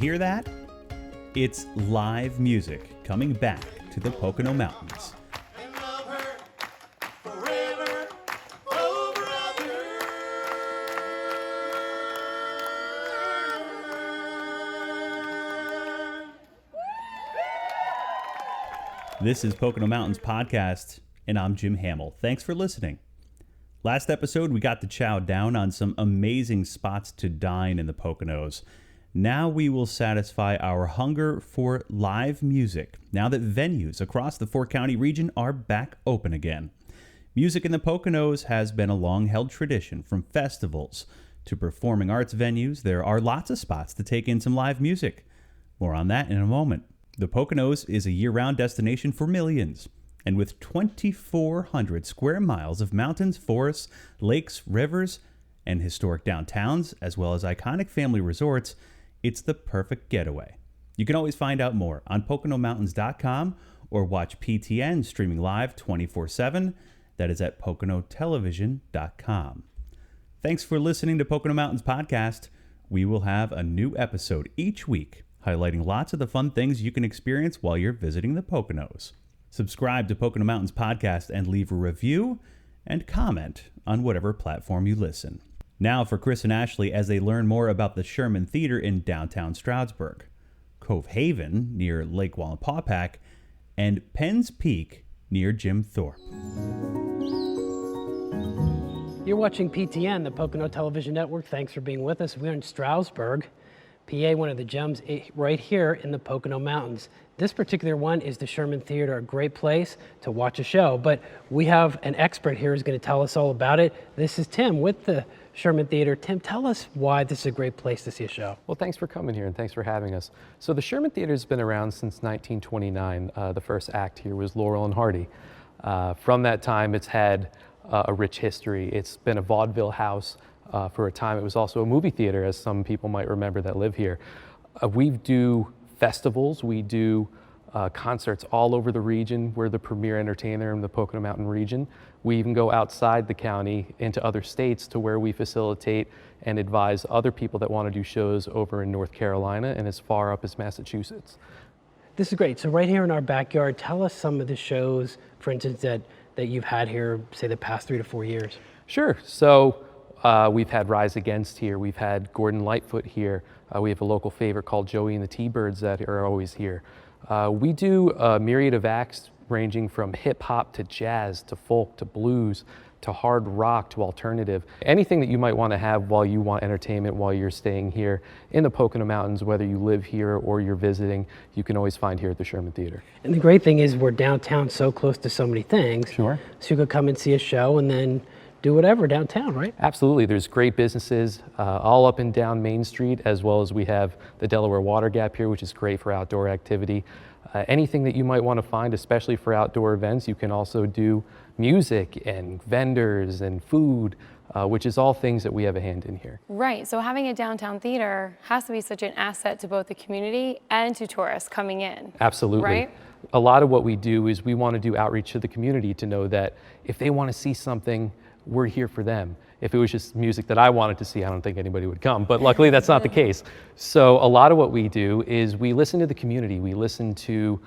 hear that? It's live music coming back to the Pocono Mountains. This is Pocono Mountains Podcast, and I'm Jim Hamill. Thanks for listening. Last episode, we got to chow down on some amazing spots to dine in the Poconos. Now we will satisfy our hunger for live music, now that venues across the four-county region are back open again. Music in the Poconos has been a long-held tradition. From festivals to performing arts venues, there are lots of spots to take in some live music. More on that in a moment. The Poconos is a year-round destination for millions, and with 2,400 square miles of mountains, forests, lakes, rivers, and historic downtowns, as well as iconic family resorts, it's the perfect getaway. You can always find out more on PoconoMountains.com or watch PTN streaming live 24/7. That is at PoconoTelevision.com. Thanks for listening to Pocono Mountains Podcast. We will have a new episode each week, highlighting lots of the fun things you can experience while you're visiting the Poconos. Subscribe to Pocono Mountains Podcast and leave a review and comment on whatever platform you listen. Now for Chris and Ashley as they learn more about the Sherman Theater in downtown Stroudsburg, Cove Haven near Lake Wallenpaupack, and Penn's Peak near Jim Thorpe. You're watching PTN, the Pocono Television Network. Thanks for being with us. We're in Stroudsburg, PA, one of the gems right here in the Pocono Mountains. This particular one is the Sherman Theater, a great place to watch a show. But we have an expert here who's going to tell us all about it. This is Tim with the Sherman Theater. Tim, tell us why this is a great place to see a show. Well, thanks for coming here and thanks for having us. So the Sherman Theater's been around since 1929. The first act here was Laurel and Hardy. From that time, it's had a rich history. It's been a vaudeville house. For a time, it was also a movie theater, as some people might remember that live here. We do festivals, we do concerts all over the region. We're the premier entertainer in the Pocono Mountain region. We even go outside the county into other states to where we facilitate and advise other people that want to do shows over in North Carolina and as far up as Massachusetts. This is great. So right here in our backyard, tell us some of the shows, for instance, that you've had here, say, the past 3 to 4 years. Sure. So we've had Rise Against here. We've had Gordon Lightfoot here. We have a local favorite called Joey and the T-Birds that are always here. We do a myriad of acts ranging from hip hop to jazz to folk to blues to hard rock to alternative. Anything that you might want to have while you want entertainment while you're staying here in the Pocono Mountains, whether you live here or you're visiting, you can always find here at the Sherman Theater. And the great thing is we're downtown, so close to so many things. Sure. So you could come and see a show and then do whatever downtown, right? Absolutely. There's great businesses all up and down Main Street, as well as we have the Delaware Water Gap here, which is great for outdoor activity. Anything that you might want to find, especially for outdoor events, you can also do music and vendors and food, which is all things that we have a hand in here. Right, so having a downtown theater has to be such an asset to both the community and to tourists coming in. Absolutely. Right? A lot of what we do is we want to do outreach to the community to know that if they want to see something, we're here for them. If it was just music that I wanted to see, I don't think anybody would come, but luckily that's not the case. So a lot of what we do is we listen to the community. We listen to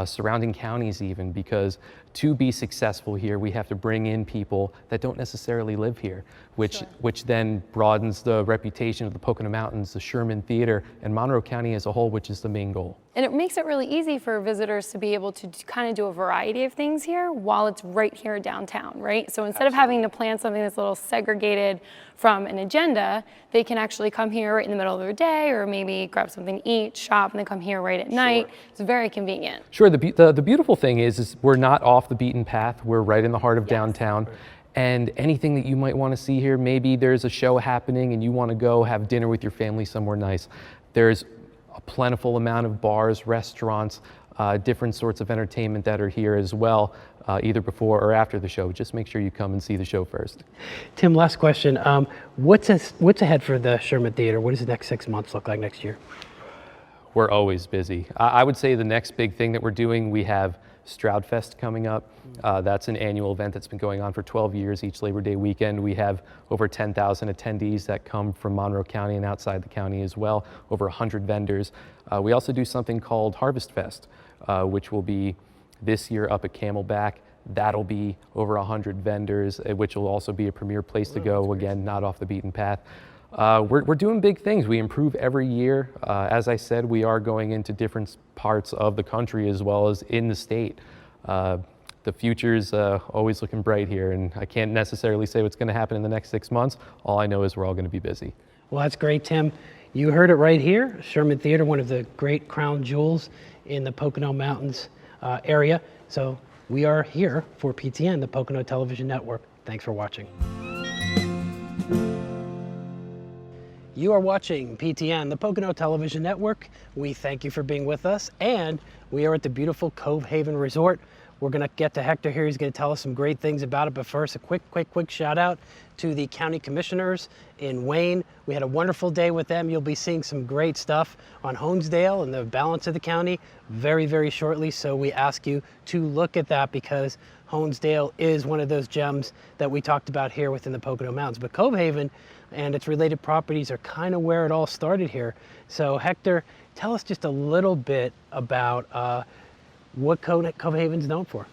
surrounding counties even, because to be successful here, we have to bring in people that don't necessarily live here, which then broadens the reputation of the Pocono Mountains, the Sherman Theater, and Monroe County as a whole, which is the main goal. And it makes it really easy for visitors to be able to kind of do a variety of things here while it's right here downtown, right? So instead of having to plan something that's a little segregated from an agenda, they can actually come here right in the middle of their day, or maybe grab something to eat, shop, and then come here right at night. It's very convenient. Sure, the beautiful thing is we're not off the beaten path. We're right in the heart of downtown. And anything that you might want to see here, maybe there's a show happening and you want to go have dinner with your family somewhere nice. There's a plentiful amount of bars, restaurants, different sorts of entertainment that are here as well, either before or after the show. Just make sure you come and see the show first. Tim, last question. What's ahead for the Sherman Theater? What does the next 6 months look like next year? We're always busy. I would say the next big thing that we're doing, we have Stroud Fest coming up. That's an annual event that's been going on for 12 years each Labor Day weekend. We have over 10,000 attendees that come from Monroe County and outside the county as well, over 100 vendors. We also do something called Harvest Fest, which will be this year up at Camelback. That'll be over 100 vendors, which will also be a premier place to go, again, not off the beaten path. We're doing big things. We improve every year. As I said, we are going into different parts of the country as well as in the state. The future's always looking bright here, and I can't necessarily say what's going to happen in the next 6 months. All I know is we're all going to be busy. Well, that's great, Tim. You heard it right here. Sherman Theater, one of the great crown jewels in the Pocono Mountains area. So we are here for PTN, the Pocono Television Network. Thanks for watching. You are watching PTN, the Pocono Television Network. We thank you for being with us, and we are at the beautiful Cove Haven Resort. We're going to get to Hector here. He's going to tell us some great things about it, but first, a quick shout out to the county commissioners in Wayne. We had a wonderful day with them. You'll be seeing some great stuff on Honesdale and the balance of the county very, very shortly, so we ask you to look at that because Honesdale is one of those gems that we talked about here within the Pocono Mountains. But Cove Haven and its related properties are kind of where it all started here. So Hector, tell us just a little bit about what Cove Haven's known for.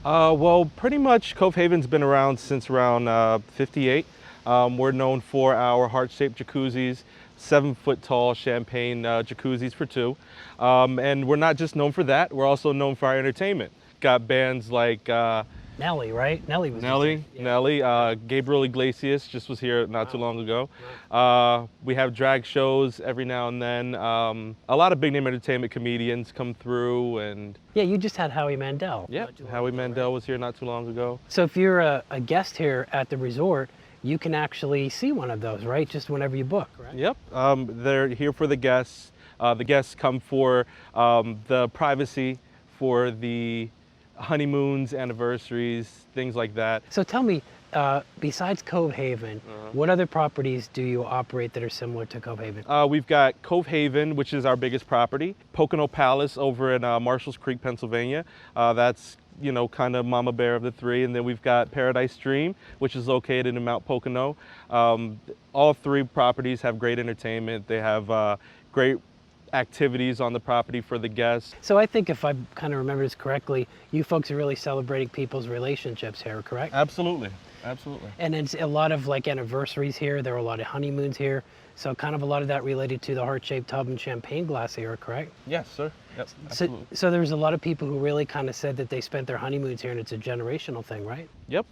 Well, pretty much Cove Haven's been around since around 58. We're known for our heart-shaped jacuzzis, 7-foot tall champagne jacuzzis for two. And we're not just known for that, we're also known for our entertainment. Got bands like Nelly, right? Nelly was Nelly, Gabriel Iglesias just was here not too long ago. We have drag shows every now and then. A lot of big name entertainment comedians come through, and yeah, you just had Howie Mandel. Yeah, Howie Mandel was here not too long ago. So if you're a guest here at the resort, you can actually see one of those, right? Just whenever you book, right? Yep, they're here for the guests. The guests come for the privacy, for the honeymoons, anniversaries, things like that. So tell me, besides Cove Haven, what other properties do you operate that are similar to Cove Haven? We've got Cove Haven, which is our biggest property. Pocono Palace over in Marshalls Creek, Pennsylvania. That's, you know, kind of mama bear of the three. And then we've got Paradise Dream, which is located in Mount Pocono. All three properties have great entertainment. They have great activities on the property for the guests. So I think if I kind of remember this correctly, you folks are really celebrating people's relationships here, correct? Absolutely, absolutely. And it's a lot of like anniversaries here. There are a lot of honeymoons here. So kind of a lot of that related to the heart-shaped tub and champagne glass here, correct? Yes, sir. Yep, absolutely. So there's a lot of people who really kind of said that they spent their honeymoons here, and it's a generational thing, right? Yep.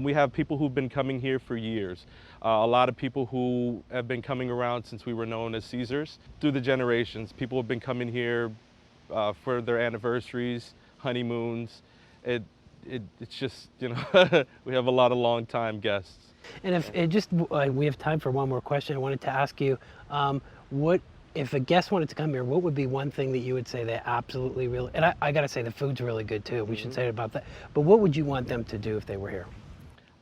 We have people who've been coming here for years. A lot of people who have been coming around since we were known as Caesars. Through the generations, people have been coming here for their anniversaries, honeymoons. It's just, you know, we have a lot of long-time guests. And if it just, we have time for one more question. I wanted to ask you, what if a guest wanted to come here, what would be one thing that you would say they absolutely really, and I got to say the food's really good too. We should say about that. But what would you want them to do if they were here?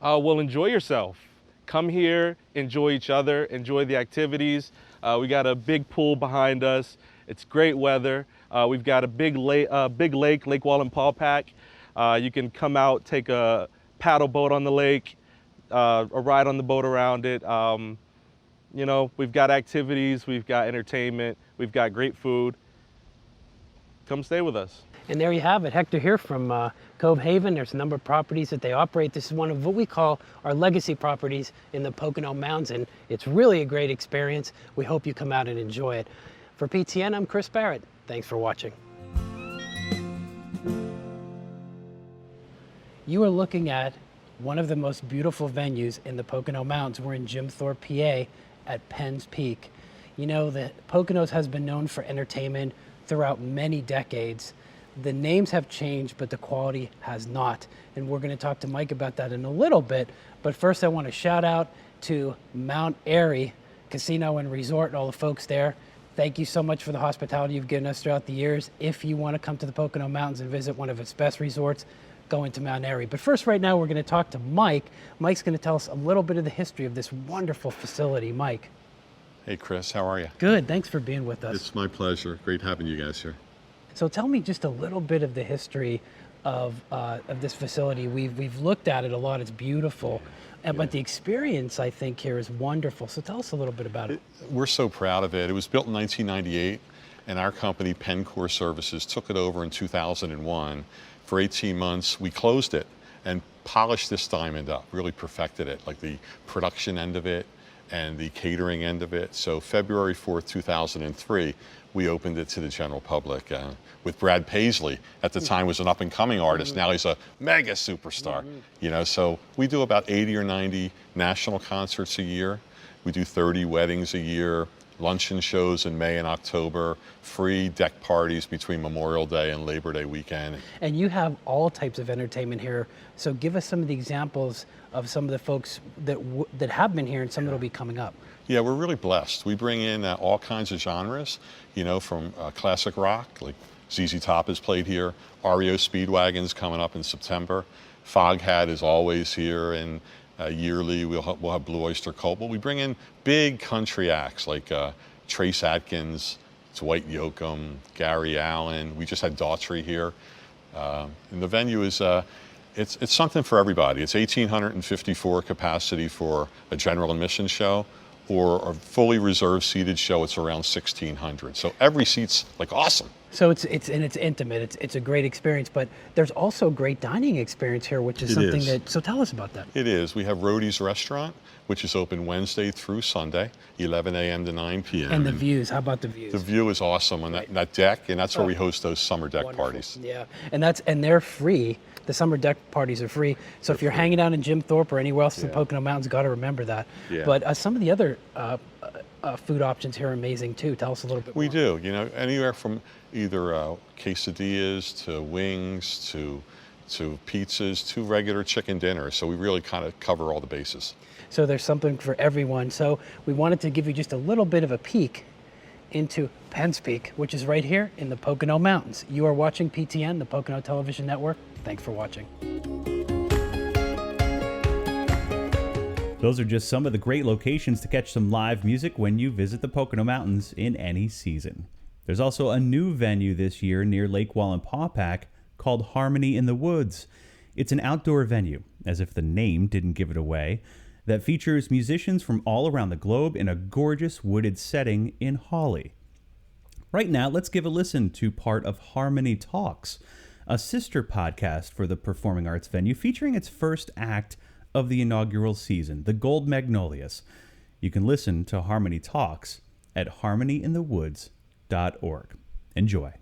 Well, enjoy yourself. Come here, enjoy each other, enjoy the activities. We got a big pool behind us. It's great weather. We've got a big lake, Lake Wallenpaupack. You can come out, take a paddle boat on the lake, a ride on the boat around it. You know, we've got activities, we've got entertainment, we've got great food. Come stay with us. And there you have it. Hector here from Cove Haven. There's a number of properties that they operate. This is one of what we call our legacy properties in the Pocono Mountains, and it's really a great experience. We hope you come out and enjoy it. For PTN, I'm Chris Barrett. Thanks for watching. You are looking at one of the most beautiful venues in the Pocono Mountains. We're in Jim Thorpe, PA at Penn's Peak. You know, the Poconos has been known for entertainment throughout many decades. The names have changed, but the quality has not. And we're going to talk to Mike about that in a little bit. But first, I want to shout out to Mount Airy Casino and Resort and all the folks there. Thank you so much for the hospitality you've given us throughout the years. If you want to come to the Pocono Mountains and visit one of its best resorts, go into Mount Airy. But first, right now, we're going to talk to Mike. Mike's going to tell us a little bit of the history of this wonderful facility. Mike. Hey, Chris, how are you? Good. Thanks for being with us. It's my pleasure. Great having you guys here. So tell me just a little bit of the history of this facility. We've looked at it a lot. It's beautiful, but the experience I think here is wonderful. So tell us a little bit about it. We're so proud of it. It was built in 1998, and our company, Pencore Services, took it over in 2001. For 18 months, we closed it and polished this diamond up, really perfected it, like the production end of it and the catering end of it. So February 4th, 2003, we opened it to the general public with Brad Paisley. At the time was an up and coming artist. Now he's a mega superstar. You know, so we do about 80 or 90 national concerts a year. We do 30 weddings a year, luncheon shows in May and October, free deck parties between Memorial Day and Labor Day weekend. And you have all types of entertainment here. So give us some of the examples of some of the folks that have been here and some that will be coming up. Yeah, we're really blessed. We bring in all kinds of genres, you know, from classic rock, like ZZ Top has played here, REO Speedwagon's coming up in September, Foghat is always here, and yearly we'll have Blue Oyster Cult. But we bring in big country acts like Trace Atkins, Dwight Yoakam, Gary Allen. We just had Daughtry here. And the venue is, it's something for everybody. It's 1,854 capacity for a general admission show, or a fully reserved seated show, it's around 1,600. So every seat's like awesome. So it's intimate. It's a great experience, but there's also a great dining experience here, which is something that. So tell us about that. It is. We have Rhodey's Restaurant, which is open Wednesday through Sunday, 11 a.m. to 9 p.m. And the views. How about the views? The view is awesome on that deck, and that's where we host those summer deck parties. Yeah, and they're free. The summer deck parties are free. So if you're hanging out in Jim Thorpe or anywhere else in the Pocono Mountains, got to remember that. Yeah. But some of the other food options here are amazing too. Tell us a little bit more. We do. You know, anywhere from either quesadillas to wings to pizzas to regular chicken dinner. So we really kind of cover all the bases. So there's something for everyone. So we wanted to give you just a little bit of a peek into Penn's Peak, which is right here in the Pocono Mountains. You are watching PTN, the Pocono Television Network. Thanks for watching. Those are just some of the great locations to catch some live music when you visit the Pocono Mountains in any season. There's also a new venue this year near Lake Wallenpaupack called Harmony in the Woods. It's an outdoor venue, as if the name didn't give it away, that features musicians from all around the globe in a gorgeous wooded setting in Hawley. Right now, let's give a listen to part of Harmony Talks, a sister podcast for the performing arts venue featuring its first act of the inaugural season, the Gold Magnolias. You can listen to Harmony Talks at harmonyinthewoods.org. Enjoy.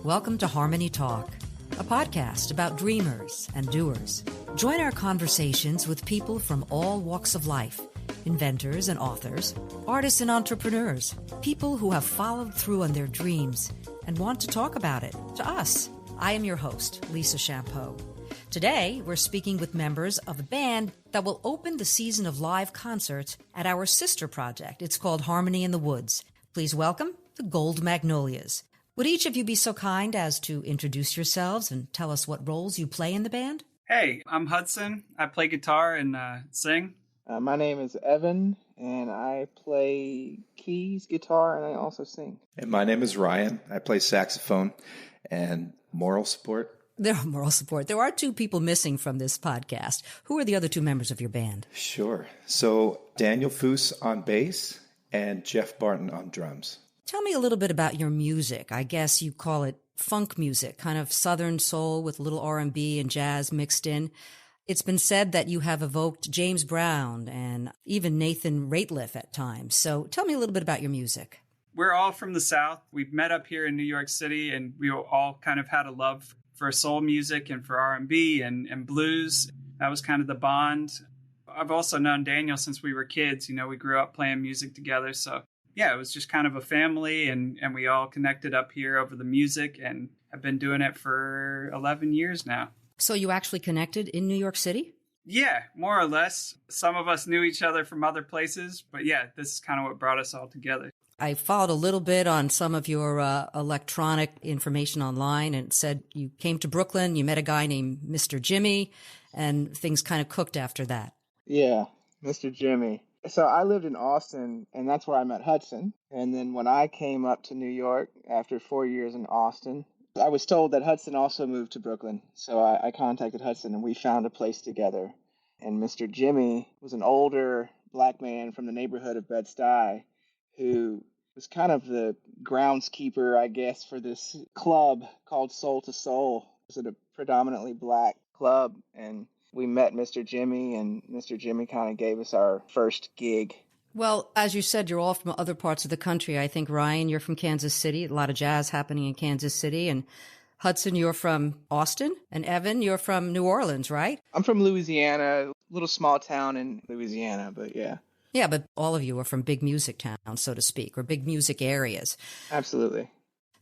Welcome to Harmony Talk, a podcast about dreamers and doers. Join our conversations with people from all walks of life, inventors and authors, artists and entrepreneurs, people who have followed through on their dreams and want to talk about it to us. I am your host, Lisa Champeau. Today, we're speaking with members of a band that will open the season of live concerts at our sister project. It's called Harmony in the Woods. Please welcome the Gold Magnolias. Would each of you be so kind as to introduce yourselves and tell us what roles you play in the band? Hey, I'm Hudson. I play guitar and sing. My name is Evan, and I play keys, guitar, and I also sing. And my name is Ryan. I play saxophone and moral support. There are two people missing from this podcast. Who are the other two members of your band? Sure. So Daniel Foose on bass and Jeff Barton on drums. Tell me a little bit about your music. I guess you call it funk music, kind of Southern soul with a little R&B and jazz mixed in. It's been said that you have evoked James Brown and even Nathan Rateliff at times. So tell me a little bit about your music. We're all from the South. We've met up here in New York City, and we all kind of had a love for soul music and for R&B and blues. That was kind of the bond. I've also known Daniel since we were kids. You know, we grew up playing music together. So, yeah, it was just kind of a family, and we all connected up here over the music, and I've been doing it for 11 years now. So you actually connected in New York City? Yeah, more or less. Some of us knew each other from other places, but yeah, this is kind of what brought us all together. I followed a little bit on some of your electronic information online, and it said you came to Brooklyn, you met a guy named Mr. Jimmy, and things kind of cooked after that. Yeah, Mr. Jimmy. So I lived in Austin, and that's where I met Hudson. And then when I came up to New York after 4 years in Austin, I was told that Hudson also moved to Brooklyn. So I contacted Hudson, and we found a place together. And Mr. Jimmy was an older black man from the neighborhood of Bed-Stuy who was kind of the groundskeeper, I guess, for this club called Soul to Soul. It was a predominantly black club, and we met Mr. Jimmy, and Mr. Jimmy kind of gave us our first gig. Well, as you said, you're all from other parts of the country. I think, Ryan, you're from Kansas City. A lot of jazz happening in Kansas City. And Hudson, you're from Austin. And Evan, you're from New Orleans, right? I'm from Louisiana, a little small town in Louisiana, but yeah. Yeah, but all of you are from big music towns, so to speak, or big music areas. Absolutely.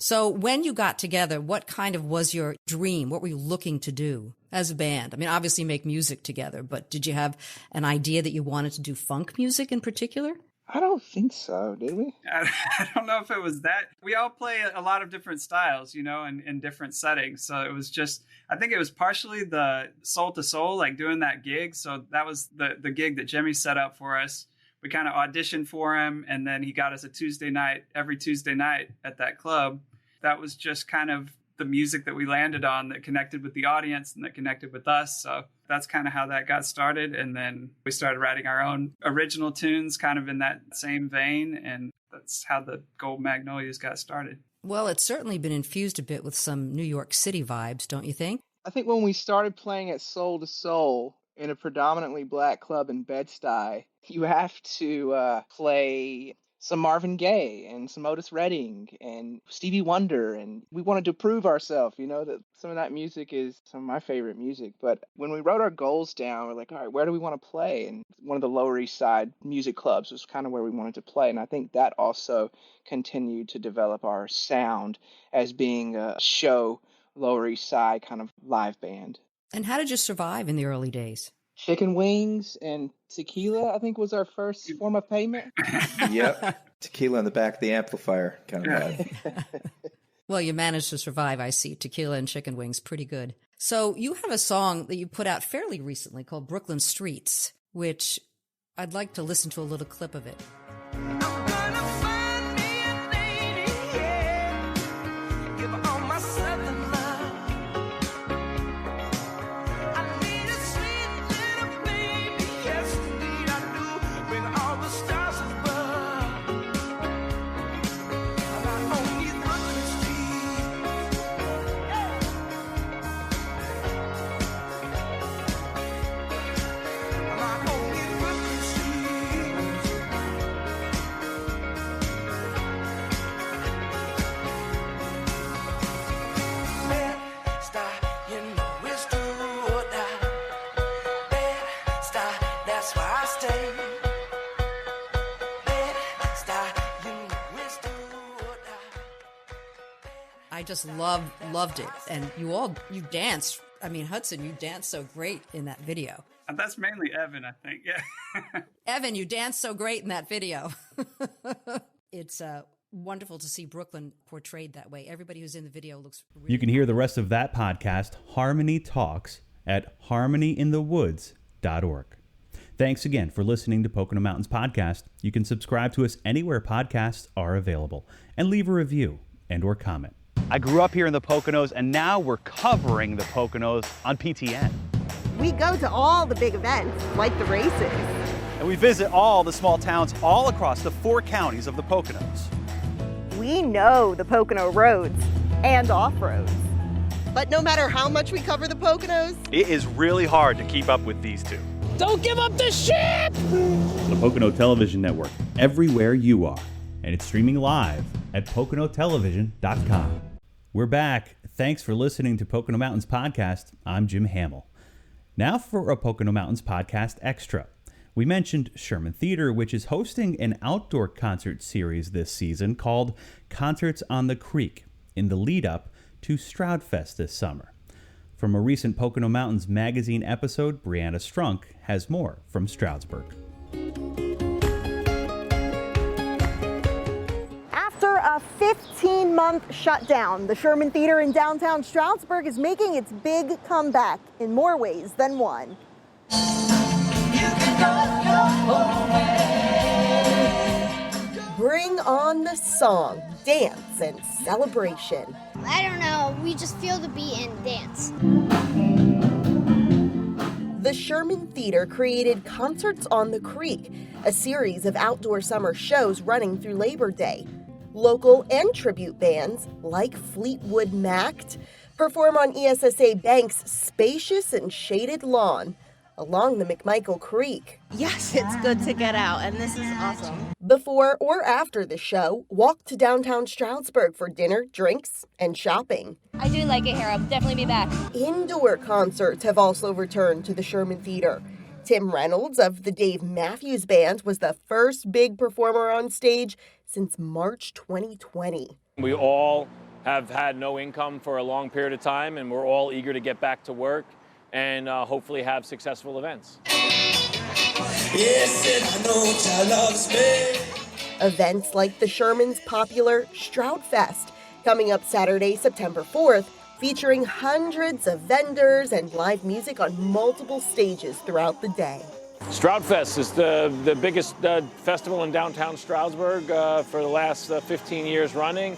So when you got together, what kind of was your dream? What were you looking to do as a band? I mean, obviously make music together, but did you have an idea that you wanted to do funk music in particular? I don't think so, did we? I don't know if it was that. We all play a lot of different styles, in different settings. So it was just, I think it was partially the Soul to Soul, like doing that gig. So that was the gig that Jimmy set up for us. We kind of auditioned for him, and then he got us every Tuesday night at that club. That was just kind of the music that we landed on that connected with the audience and that connected with us. So that's kind of how that got started. And then we started writing our own original tunes kind of in that same vein. And that's how the Gold Magnolias got started. Well, it's certainly been infused a bit with some New York City vibes, don't you think? I think when we started playing at Soul to Soul in a predominantly black club in Bed-Stuy, you have to play some Marvin Gaye and some Otis Redding and Stevie Wonder. And we wanted to prove ourselves, that some of that music is some of my favorite music. But when we wrote our goals down, we're like, all right, where do we want to play? And one of the Lower East Side music clubs was kind of where we wanted to play. And I think that also continued to develop our sound as being a show Lower East Side kind of live band. And how did you survive in the early days? Chicken wings and tequila, I think, was our first form of payment. Yep. Tequila in the back of the amplifier kind of vibe. Well, you managed to survive, I see. Tequila and chicken wings, pretty good. So you have a song that you put out fairly recently called Brooklyn Streets, which I'd like to listen to a little clip of it. I just loved it. And you danced. I mean, Hudson, you danced so great in that video. And that's mainly Evan, I think. Yeah. Evan, you danced so great in that video. It's wonderful to see Brooklyn portrayed that way. Everybody who's in the video looks really You can hear the rest of that podcast, Harmony Talks, at harmonyinthewoods.org. Thanks again for listening to Pocono Mountains Podcast. You can subscribe to us anywhere podcasts are available and leave a review and or comment. I grew up here in the Poconos, and now we're covering the Poconos on PTN. We go to all the big events, like the races. And we visit all the small towns all across the 4 counties of the Poconos. We know the Pocono roads and off-roads. But no matter how much we cover the Poconos, it is really hard to keep up with these two. Don't give up the ship! The Pocono Television Network, everywhere you are. And it's streaming live at PoconoTelevision.com. We're back. Thanks for listening to Pocono Mountains Podcast. I'm Jim Hamill. Now for a Pocono Mountains Podcast Extra. We mentioned Sherman Theater, which is hosting an outdoor concert series this season called Concerts on the Creek in the lead-up to Stroudfest this summer. From a recent Pocono Mountains Magazine episode, Brianna Strunk has more from Stroudsburg. After a 15-month shutdown, the Sherman Theater in downtown Stroudsburg is making its big comeback in more ways than one. You can go your own way. Bring on the song, dance, and celebration. I don't know, we just feel the beat and dance. The Sherman Theater created Concerts on the Creek, a series of outdoor summer shows running through Labor Day. Local and tribute bands, like Fleetwood Mac, perform on ESSA Bank's spacious and shaded lawn along the McMichael Creek. Yes, it's good to get out, and this is awesome. Before or after the show, walk to downtown Stroudsburg for dinner, drinks, and shopping. I do like it here. I'll definitely be back. Indoor concerts have also returned to the Sherman Theater. Tim Reynolds of the Dave Matthews Band was the first big performer on stage since March 2020. We all have had no income for a long period of time, and we're all eager to get back to work and hopefully have successful events. Events like the Sherman's popular Stroud Fest, coming up Saturday, September 4th, featuring hundreds of vendors and live music on multiple stages throughout the day. Stroud Fest is the biggest festival in downtown Stroudsburg for the last 15 years running.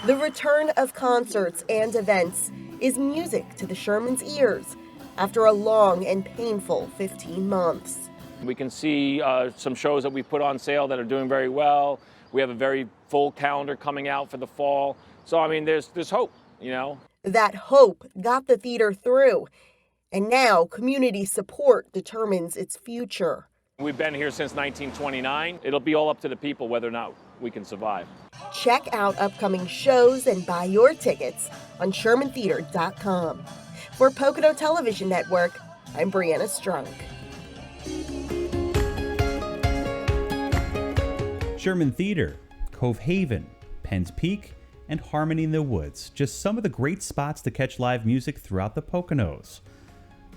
The return of concerts and events is music to the Sherman's ears after a long and painful 15 months. We can see some shows that we put on sale that are doing very well. We have a very full calendar coming out for the fall. So, I mean, there's hope, you know. That hope got the theater through, and now community support determines its future. We've been here since 1929. It'll be all up to the people whether or not we can survive. Check out upcoming shows and buy your tickets on ShermanTheater.com. For Pocono Television Network, I'm Brianna Strunk. Sherman Theater, Cove Haven, Penn's Peak, and Harmony in the Woods. Just some of the great spots to catch live music throughout the Poconos.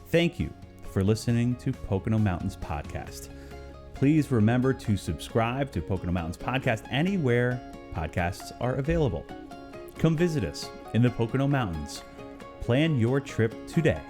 Thank you for listening to Pocono Mountains Podcast. Please remember to subscribe to Pocono Mountains Podcast anywhere podcasts are available. Come visit us in the Pocono Mountains. Plan your trip today.